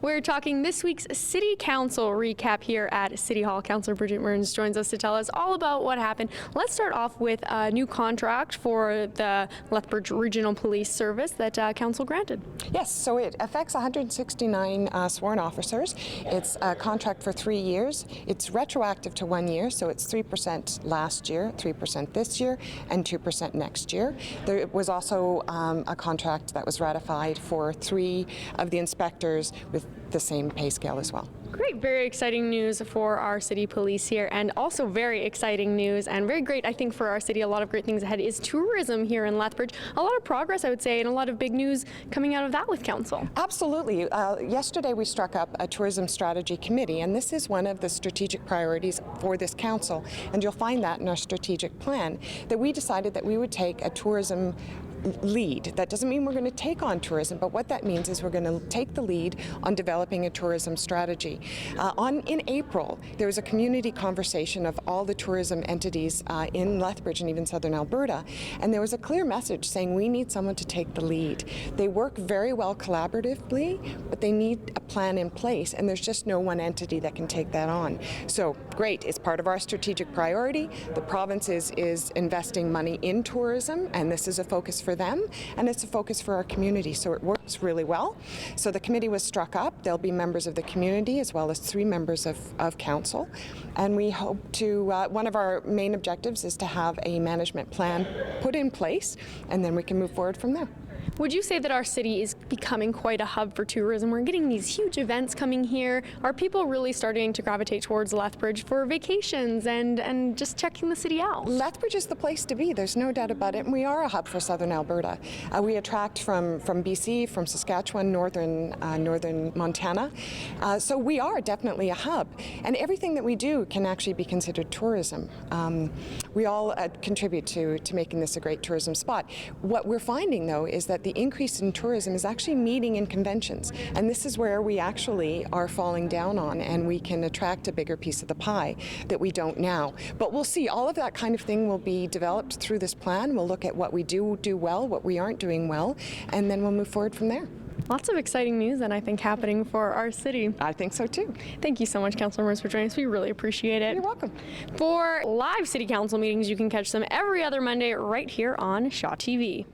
We're talking this week's City Council recap here at City Hall. Councillor Bridget Mearns joins us to tell us all about what happened. Let's start off with a new contract for the Lethbridge Regional Police Service that Council granted. Yes, so it affects 169 sworn officers. It's a contract for 3 years. It's retroactive to 1 year, so it's 3% last year, 3% this year, and 2% next year. There was also a contract that was ratified for 3 of the inspectors with the same pay scale as well. Great, very exciting news for our city police here, and also very exciting news and very great, I think, for our city. A lot of great things ahead is tourism here in Lethbridge. A lot of progress, I would say, and a lot of big news coming out of that with Council. Absolutely. Yesterday we struck up a tourism strategy committee, and this is one of the strategic priorities for this council, and you'll find that in our strategic plan, that we decided that we would take a tourism lead. That doesn't mean we're going to take on tourism, but what that means is we're going to take the lead on developing a tourism strategy. In April, there was a community conversation of all the tourism entities in Lethbridge and even southern Alberta, and there was a clear message saying we need someone to take the lead. They work very well collaboratively, but they need a plan in place, and there's just no one entity that can take that on. So great, it's part of our strategic priority. The province is investing money in tourism, and this is a focus for them, and it's a focus for our community, so it works really well. So the committee was struck up. There'll be members of the community as well as 3 members of council, and we hope to, one of our main objectives is to have a management plan put in place, and then we can move forward from there. Would you say that our city is becoming quite a hub for tourism? We're getting these huge events coming here. Are people really starting to gravitate towards Lethbridge for vacations and just checking the city out? Lethbridge is the place to be, there's no doubt about it, and we are a hub for southern Alberta. We attract from BC, from Saskatchewan, northern Montana, so we are definitely a hub, and everything that we do can actually be considered tourism. We all contribute to making this a great tourism spot. What we're finding, though, is that the increase in tourism is actually meeting in conventions, and this is where we actually are falling down on, and we can attract a bigger piece of the pie that we don't now. But we'll see, all of that kind of thing will be developed through this plan. We'll look at what we do well, what we aren't doing well, and then we'll move forward from there. Lots of exciting news, and I think happening for our city. I think so too. Thank you so much, Councillor Mearns, for joining us. We really appreciate it. You're welcome. For live City Council meetings, you can catch them every other Monday right here on Shaw TV.